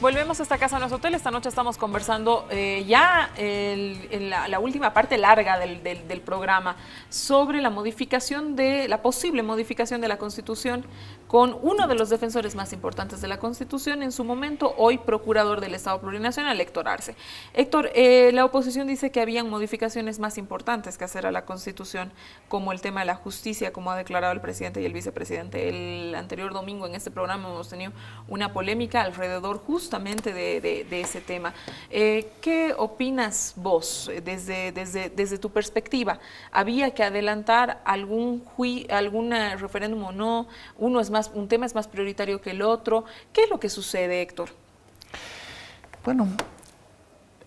Volvemos a esta casa, a nuestro hotel. Esta noche estamos conversando la última parte larga del programa sobre la posible modificación de la Constitución con uno de los defensores más importantes de la Constitución en su momento, hoy procurador del Estado Plurinacional, Héctor Arce. Héctor, la oposición dice que habían modificaciones más importantes que hacer a la Constitución, como el tema de la justicia, como ha declarado el presidente y el vicepresidente. El anterior domingo en este programa hemos tenido una polémica alrededor justamente de ese tema. ¿Qué opinas vos desde tu perspectiva? ¿Había que adelantar algún referéndum o no? Un tema es más prioritario que el otro. ¿Qué es lo que sucede, Héctor? Bueno,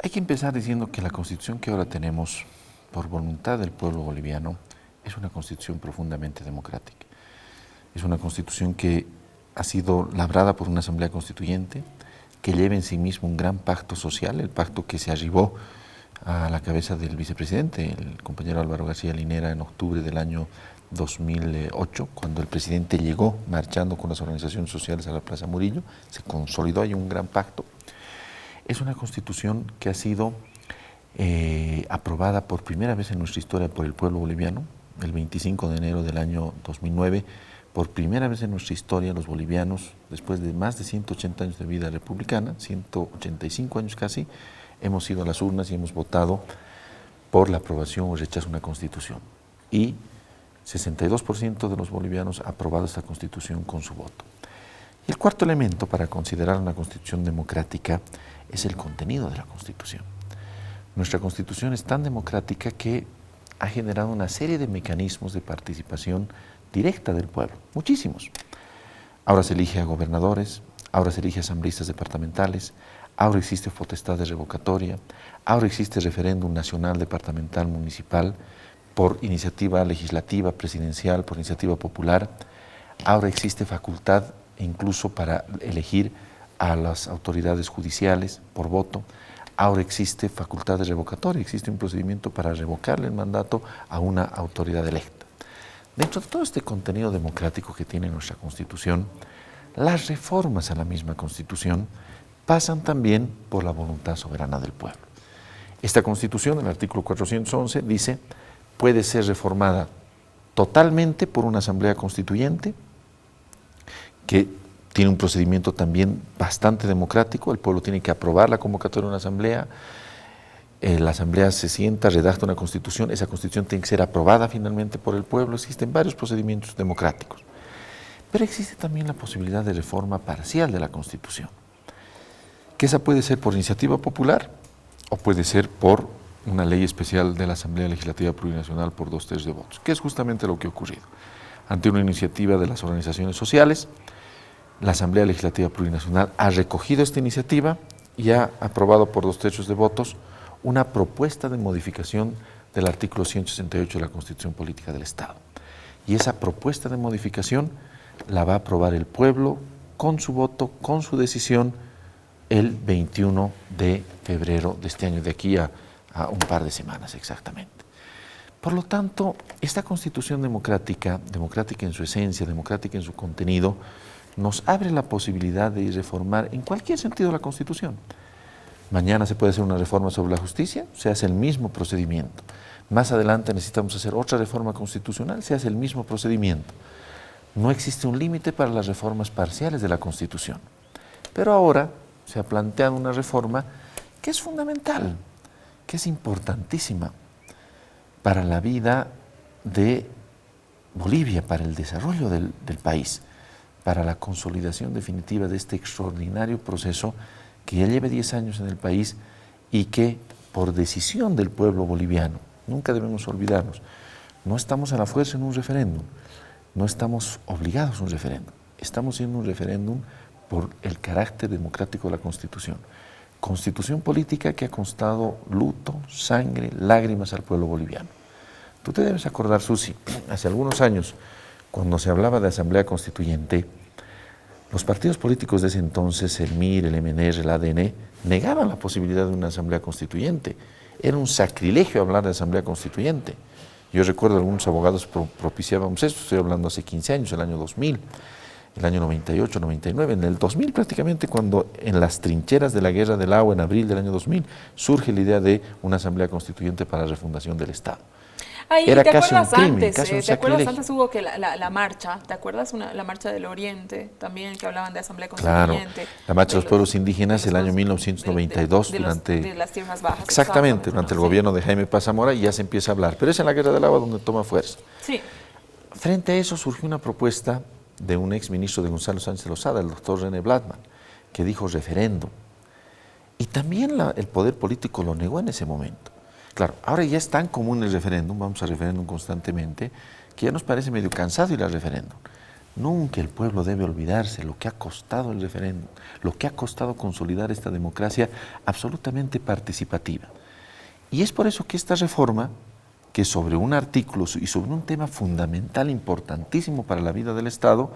hay que empezar diciendo que la Constitución que ahora tenemos, por voluntad del pueblo boliviano, es una Constitución profundamente democrática. Es una Constitución que ha sido labrada por una Asamblea Constituyente que lleva en sí mismo un gran pacto social, el pacto que se arribó a la cabeza del vicepresidente, el compañero Álvaro García Linera, en octubre del año 2008, cuando el presidente llegó marchando con las organizaciones sociales a la Plaza Murillo. Se consolidó ahí un gran pacto. Es una Constitución que ha sido aprobada por primera vez en nuestra historia por el pueblo boliviano, el 25 de enero del año 2009. Por primera vez en nuestra historia, los bolivianos, después de más de 180 años de vida republicana, 185 años casi, hemos ido a las urnas y hemos votado por la aprobación o rechazo de una Constitución. Y 62% de los bolivianos ha aprobado esta Constitución con su voto. Y el cuarto elemento para considerar una Constitución democrática es el contenido de la Constitución. Nuestra Constitución es tan democrática que ha generado una serie de mecanismos de participación directa del pueblo, muchísimos. Ahora se elige a gobernadores, ahora se elige a asambleístas departamentales, ahora existe potestad de revocatoria, ahora existe referéndum nacional, departamental, municipal, por iniciativa legislativa, presidencial, por iniciativa popular, ahora existe facultad incluso para elegir a las autoridades judiciales por voto, ahora existe facultad de revocatoria, existe un procedimiento para revocarle el mandato a una autoridad electa. Dentro de todo este contenido democrático que tiene nuestra Constitución, las reformas a la misma Constitución pasan también por la voluntad soberana del pueblo. Esta Constitución, en el artículo 411, dice, puede ser reformada totalmente por una Asamblea Constituyente, que tiene un procedimiento también bastante democrático. El pueblo tiene que aprobar la convocatoria de una Asamblea. La Asamblea se sienta, redacta una Constitución, esa Constitución tiene que ser aprobada finalmente por el pueblo. Existen varios procedimientos democráticos. Pero existe también la posibilidad de reforma parcial de la Constitución, que esa puede ser por iniciativa popular o puede ser por una ley especial de la Asamblea Legislativa Plurinacional por 2/3 de votos, que es justamente lo que ha ocurrido. Ante una iniciativa de las organizaciones sociales, la Asamblea Legislativa Plurinacional ha recogido esta iniciativa y ha aprobado por 2/3 de votos una propuesta de modificación del artículo 168 de la Constitución Política del Estado. Y esa propuesta de modificación la va a aprobar el pueblo con su voto, con su decisión, el 21 de febrero de este año, de aquí a un par de semanas exactamente. Por lo tanto, esta Constitución democrática en su esencia, democrática en su contenido, nos abre la posibilidad de reformar en cualquier sentido la Constitución. Mañana se puede hacer una reforma sobre la justicia, se hace el mismo procedimiento. Más adelante necesitamos hacer otra reforma constitucional, se hace el mismo procedimiento. No existe un límite para las reformas parciales de la Constitución. Pero ahora se ha planteado una reforma que es fundamental, que es importantísima para la vida de Bolivia, para el desarrollo del país, para la consolidación definitiva de este extraordinario proceso que ya lleva 10 años en el país y que, por decisión del pueblo boliviano, nunca debemos olvidarnos, no estamos a la fuerza en un referéndum, no estamos obligados a un referéndum, estamos haciendo un referéndum por el carácter democrático de la Constitución. Constitución política que ha costado luto, sangre, lágrimas al pueblo boliviano. Tú te debes acordar, Susi, hace algunos años, cuando se hablaba de Asamblea Constituyente, los partidos políticos de ese entonces, el MIR, el MNR, el ADN, negaban la posibilidad de una Asamblea Constituyente. Era un sacrilegio hablar de Asamblea Constituyente. Yo recuerdo algunos abogados propiciábamos esto, estoy hablando hace 15 años, el año 2000. el año 98, 99, en el 2000 prácticamente, cuando en las trincheras de la Guerra del Agua, en abril del año 2000, surge la idea de una asamblea constituyente para la refundación del Estado. Ay, Era ¿te casi un acuerdas crimen, antes? casi un ¿Te acuerdas sacrilegio. antes hubo que la marcha? ¿Te acuerdas la marcha del Oriente también, que hablaban de asamblea Claro, constituyente? la marcha de los pueblos indígenas el año de 1992 durante... de las tierras bajas. Exactamente, durante el ¿no? gobierno de Jaime Paz Zamora, y ya se empieza a hablar, pero es en la Guerra del Agua donde toma fuerza. Sí. Frente a eso surgió una propuesta de un ex ministro de Gonzalo Sánchez de Lozada, el doctor René Bladman, que dijo referéndum. Y también el poder político lo negó en ese momento. Claro, ahora ya es tan común el referéndum, vamos a referéndum constantemente, que ya nos parece medio cansado ir al referéndum. Nunca el pueblo debe olvidarse lo que ha costado el referéndum, lo que ha costado consolidar esta democracia absolutamente participativa. Y es por eso que esta reforma, que sobre un artículo y sobre un tema fundamental, importantísimo para la vida del Estado,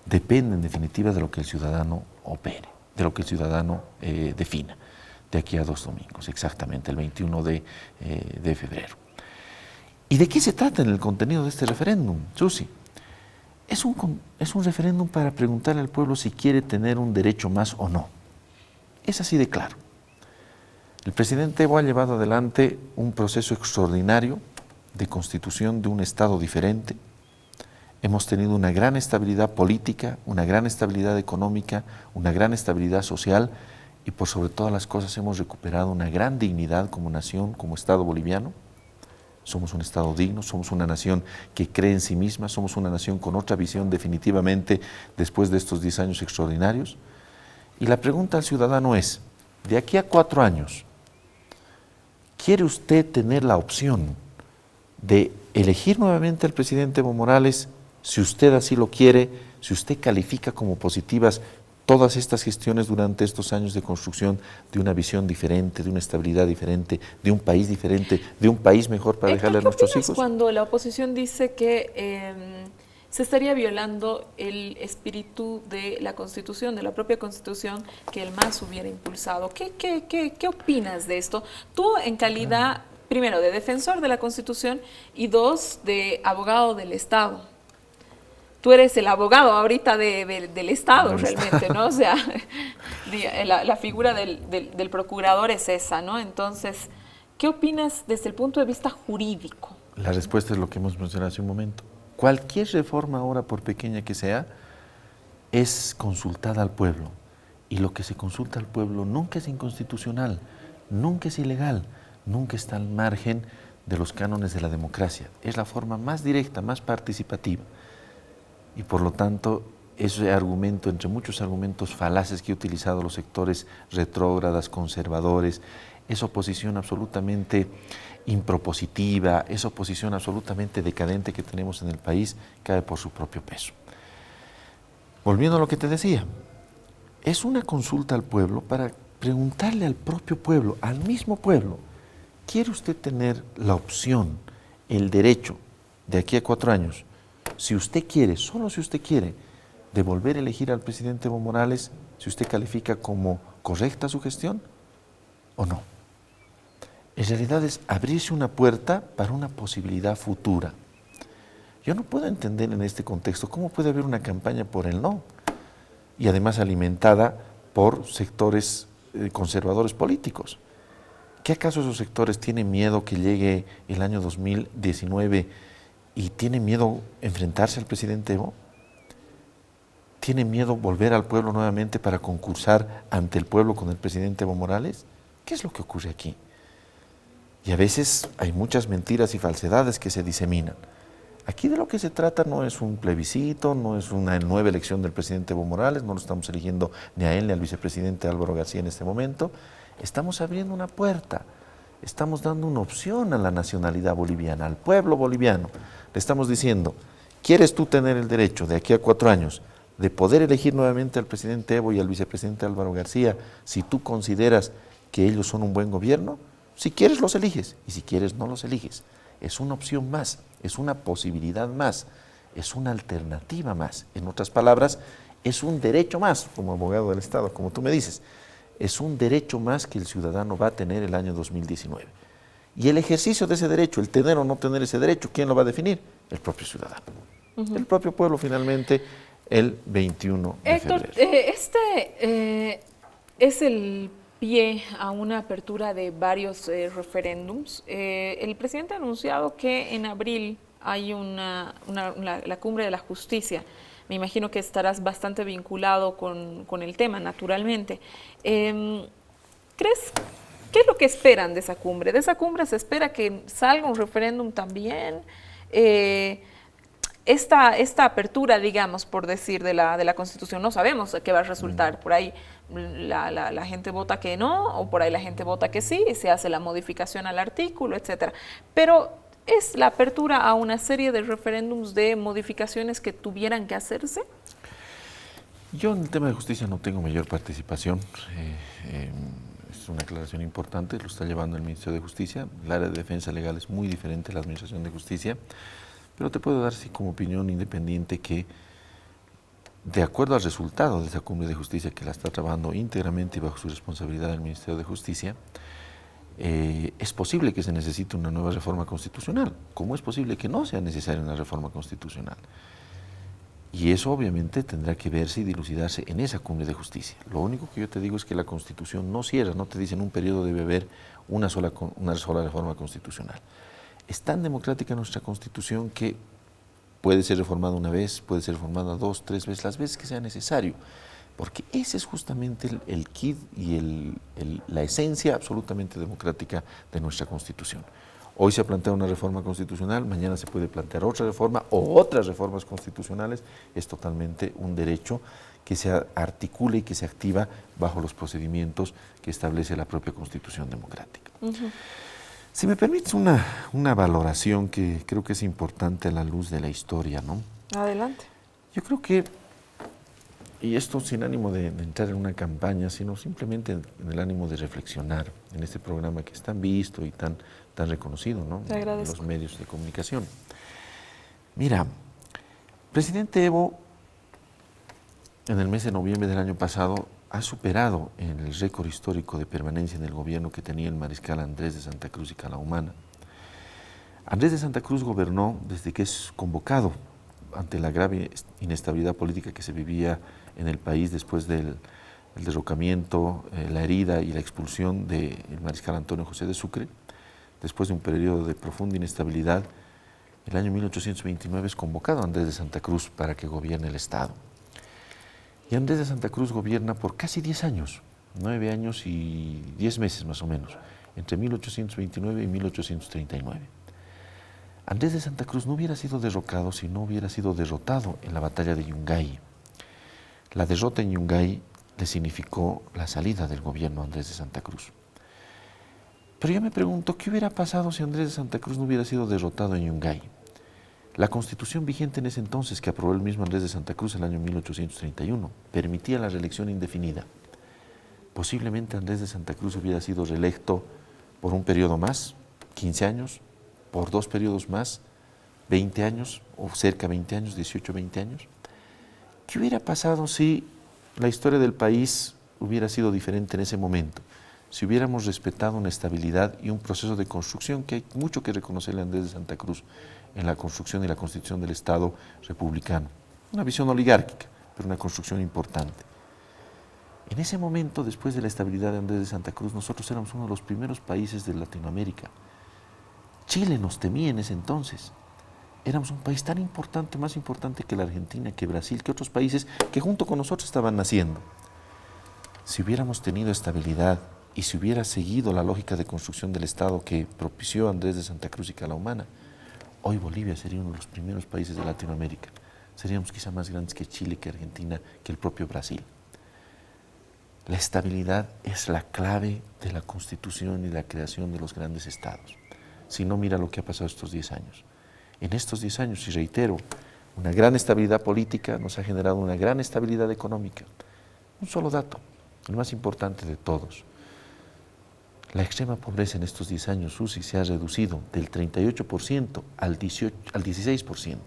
depende en definitiva de lo que el ciudadano opere, de lo que el ciudadano defina, de aquí a 2 domingos, exactamente, el 21 de febrero. ¿Y de qué se trata en el contenido de este referéndum, Susi? Es un referéndum para preguntarle al pueblo si quiere tener un derecho más o no. Es así de claro. El presidente Evo ha llevado adelante un proceso extraordinario de constitución de un Estado diferente. Hemos tenido una gran estabilidad política, una gran estabilidad económica, una gran estabilidad social y por sobre todas las cosas hemos recuperado una gran dignidad como nación, como Estado boliviano. Somos un Estado digno, somos una nación que cree en sí misma, somos una nación con otra visión definitivamente después de estos 10 años extraordinarios. Y la pregunta al ciudadano es, de aquí a 4 años, ¿quiere usted tener la opción de elegir nuevamente al presidente Evo Morales, si usted así lo quiere, si usted califica como positivas todas estas gestiones durante estos años de construcción de una visión diferente, de una estabilidad diferente, de un país diferente, de un país mejor para dejarle a nuestros hijos? Cuando la oposición dice que se estaría violando el espíritu de la Constitución, de la propia Constitución que el MAS hubiera impulsado, ¿qué opinas de esto? Tú en calidad, primero, de defensor de la Constitución y 2, de abogado del Estado. Tú eres el abogado ahorita del Estado realmente, ¿no? O sea, la figura del procurador es esa, ¿no? Entonces, ¿qué opinas desde el punto de vista jurídico? La respuesta es lo que hemos mencionado hace un momento. Cualquier reforma ahora, por pequeña que sea, es consultada al pueblo. Y lo que se consulta al pueblo nunca es inconstitucional, nunca es ilegal, nunca está al margen de los cánones de la democracia. Es la forma más directa, más participativa. Y por lo tanto, ese argumento, entre muchos argumentos falaces que he utilizado los sectores retrógradas, conservadores, esa oposición absolutamente impropositiva, esa oposición absolutamente decadente que tenemos en el país, cae por su propio peso. Volviendo a lo que te decía, es una consulta al pueblo para preguntarle al propio pueblo, al mismo pueblo, ¿quiere usted tener la opción, el derecho, de aquí a 4 años, si usted quiere, solo si usted quiere, de volver a elegir al presidente Evo Morales, si usted califica como correcta su gestión o no? En realidad es abrirse una puerta para una posibilidad futura. Yo no puedo entender en este contexto cómo puede haber una campaña por el no, y además alimentada por sectores conservadores políticos. ¿Qué acaso esos sectores tienen miedo que llegue el año 2019 y tienen miedo enfrentarse al presidente Evo? ¿Tienen miedo volver al pueblo nuevamente para concursar ante el pueblo con el presidente Evo Morales? ¿Qué es lo que ocurre aquí? Y a veces hay muchas mentiras y falsedades que se diseminan. Aquí de lo que se trata no es un plebiscito, no es una nueva elección del presidente Evo Morales, no lo estamos eligiendo ni a él ni al vicepresidente Álvaro García en este momento. Estamos abriendo una puerta, estamos dando una opción a la nacionalidad boliviana, al pueblo boliviano. Le estamos diciendo, ¿quieres tú tener el derecho de aquí a 4 años de poder elegir nuevamente al presidente Evo y al vicepresidente Álvaro García si tú consideras que ellos son un buen gobierno? Si quieres los eliges y si quieres no los eliges. Es una opción más, es una posibilidad más, es una alternativa más. En otras palabras, es un derecho más, como abogado del Estado, como tú me dices. Es un derecho más que el ciudadano va a tener el año 2019. Y el ejercicio de ese derecho, el tener o no tener ese derecho, ¿quién lo va a definir? El propio ciudadano. El propio pueblo finalmente el 21 de Héctor, febrero. Es el pie a una apertura de varios referéndums. El presidente ha anunciado que en abril hay la cumbre de la justicia. Me imagino que estarás bastante vinculado con el tema, naturalmente. ¿Crees? ¿Qué es lo que esperan de esa cumbre? ¿De esa cumbre se espera que salga un referéndum también? Esta apertura, digamos, por decir, de la Constitución, no sabemos qué va a resultar. Por ahí la gente vota que no, o por ahí la gente vota que sí, y se hace la modificación al artículo, etcétera. Pero es la apertura a una serie de referéndums de modificaciones que tuvieran que hacerse. Yo en el tema de justicia no tengo mayor participación. Es una aclaración importante, lo está llevando el Ministerio de Justicia. El área de defensa legal es muy diferente a la Administración de Justicia, pero te puedo dar sí como opinión independiente que de acuerdo al resultado de esa cumbre de justicia que la está trabajando íntegramente y bajo su responsabilidad el Ministerio de Justicia, es posible que se necesite una nueva reforma constitucional, como es posible que no sea necesaria una reforma constitucional. Y eso obviamente tendrá que verse y dilucidarse en esa cumbre de justicia. Lo único que yo te digo es que la Constitución no cierra, no te dice en un periodo debe haber una sola reforma constitucional. Es tan democrática nuestra Constitución que puede ser reformada una vez, puede ser reformada 2, 3 veces, las veces que sea necesario, porque ese es justamente el quid y la esencia absolutamente democrática de nuestra Constitución. Hoy se ha planteado una reforma constitucional, mañana se puede plantear otra reforma o otras reformas constitucionales. Es totalmente un derecho que se articula y que se activa bajo los procedimientos que establece la propia Constitución democrática. Si me permites una valoración que creo que es importante a la luz de la historia, ¿no? Adelante. Yo creo que, y esto sin ánimo de entrar en una campaña, sino simplemente en el ánimo de reflexionar en este programa que es tan visto y tan reconocido, ¿no?, en los medios de comunicación. Mira, presidente Evo, en el mes de noviembre del año pasado, ha superado en el récord histórico de permanencia en el gobierno que tenía el mariscal Andrés de Santa Cruz y Calahumana. Andrés de Santa Cruz gobernó desde que es convocado ante la grave inestabilidad política que se vivía en el país después del derrocamiento, la herida y la expulsión del mariscal Antonio José de Sucre. Después de un periodo de profunda inestabilidad, el año 1829 es convocado Andrés de Santa Cruz para que gobierne el Estado. Y Andrés de Santa Cruz gobierna por casi 10 años, 9 años y 10 meses más o menos, entre 1829 y 1839. Andrés de Santa Cruz no hubiera sido derrocado si no hubiera sido derrotado en la batalla de Yungay. La derrota en Yungay le significó la salida del gobierno de Andrés de Santa Cruz. Pero yo me pregunto, ¿qué hubiera pasado si Andrés de Santa Cruz no hubiera sido derrotado en Yungay? La constitución vigente en ese entonces, que aprobó el mismo Andrés de Santa Cruz en el año 1831, permitía la reelección indefinida. Posiblemente Andrés de Santa Cruz hubiera sido reelecto por un periodo más, 15 años, por 2 periodos más, 20 años, o cerca de 20 años, 18, 20 años. ¿Qué hubiera pasado si la historia del país hubiera sido diferente en ese momento? Si hubiéramos respetado una estabilidad y un proceso de construcción, que hay mucho que reconocerle a Andrés de Santa Cruz en la construcción y la constitución del Estado republicano. Una visión oligárquica, pero una construcción importante. En ese momento, después de la estabilidad de Andrés de Santa Cruz, nosotros éramos uno de los primeros países de Latinoamérica. Chile nos temía en ese entonces. Éramos un país tan importante, más importante que la Argentina, que Brasil, que otros países que junto con nosotros estaban naciendo. Si hubiéramos tenido estabilidad y si hubiera seguido la lógica de construcción del Estado que propició Andrés de Santa Cruz y Calahumana, hoy Bolivia sería uno de los primeros países de Latinoamérica. Seríamos quizá más grandes que Chile, que Argentina, que el propio Brasil. La estabilidad es la clave de la constitución y la creación de los grandes estados. Si no, mira lo que ha pasado estos 10 años. En estos 10 años, y reitero, una gran estabilidad política nos ha generado una gran estabilidad económica. Un solo dato, el más importante de todos. La extrema pobreza en estos 10 años, Susi, se ha reducido del 38% al 16%.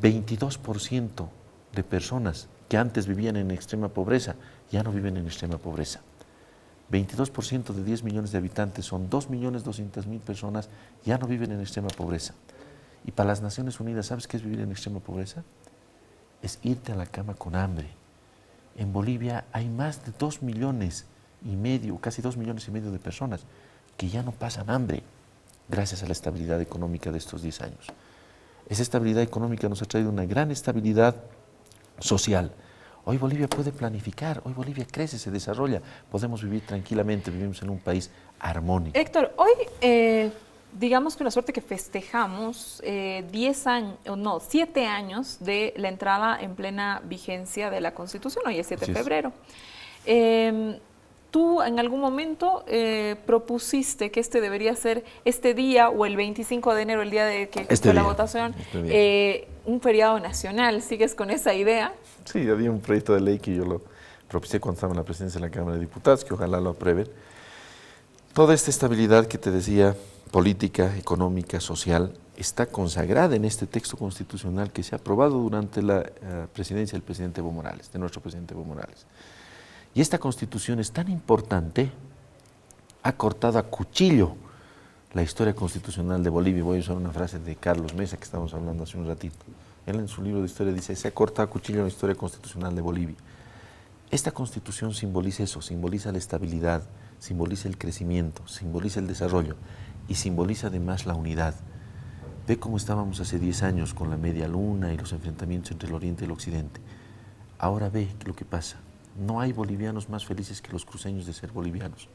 22% de personas que antes vivían en extrema pobreza ya no viven en extrema pobreza. 22% de 10 millones de habitantes son 2.200.000 personas ya no viven en extrema pobreza. Y para las Naciones Unidas, ¿sabes qué es vivir en extrema pobreza? es irte a la cama con hambre. En Bolivia hay más de 2,5 millones, casi 2,5 millones de personas que ya no pasan hambre gracias a la estabilidad económica de estos 10 años. Esa estabilidad económica nos ha traído una gran estabilidad social. Hoy Bolivia puede planificar, hoy Bolivia crece, se desarrolla, podemos vivir tranquilamente, vivimos en un país armónico. Héctor, hoy digamos que una suerte que festejamos 7 años de la entrada en plena vigencia de la Constitución, hoy es 7 de febrero. Tú en algún momento propusiste que este debería ser este día o el 25 de enero, el día de que fue la votación, un feriado nacional. ¿Sigues con esa idea? Sí, había un proyecto de ley que yo lo propuse cuando estaba en la presidencia de la Cámara de Diputados, que ojalá lo aprueben. Toda esta estabilidad que te decía, política, económica, social, está consagrada en este texto constitucional que se ha aprobado durante la presidencia del presidente Evo Morales, de nuestro presidente Evo Morales. Y esta constitución es tan importante, ha cortado a cuchillo la historia constitucional de Bolivia. Voy a usar una frase de Carlos Mesa que estábamos hablando hace un ratito. Él en su libro de historia dice, se ha cortado a cuchillo la historia constitucional de Bolivia. Esta constitución simboliza eso, simboliza la estabilidad, simboliza el crecimiento, simboliza el desarrollo y simboliza además la unidad. Ve cómo estábamos hace 10 años con la media luna y los enfrentamientos entre el oriente y el occidente. Ahora ve lo que pasa. No hay bolivianos más felices que los cruceños de ser bolivianos.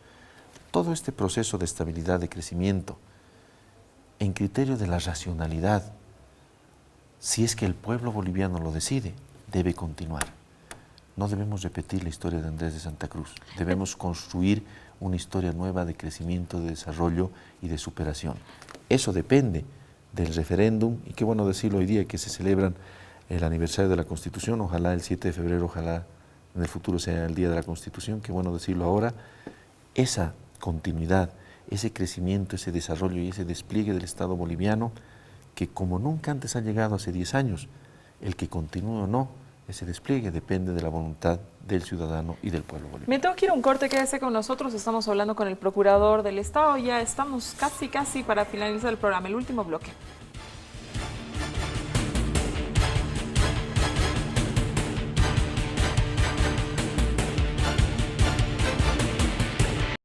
Todo este proceso de estabilidad, de crecimiento, en criterio de la racionalidad, si es que el pueblo boliviano lo decide, debe continuar. No debemos repetir la historia de Andrés de Santa Cruz. Debemos construir una historia nueva de crecimiento, de desarrollo y de superación. Eso depende del referéndum, y qué bueno decirlo hoy día que se celebran el aniversario de la Constitución. Ojalá el 7 de febrero, ojalá en el futuro sea el Día de la Constitución, qué bueno decirlo ahora. Esa continuidad, ese crecimiento, ese desarrollo y ese despliegue del Estado boliviano, que como nunca antes ha llegado hace 10 años, el que continúe o no, ese despliegue depende de la voluntad del ciudadano y del pueblo boliviano. Me tengo que ir a un corte, quédese con nosotros, estamos hablando con el Procurador del Estado, ya estamos casi para finalizar el programa, el último bloque.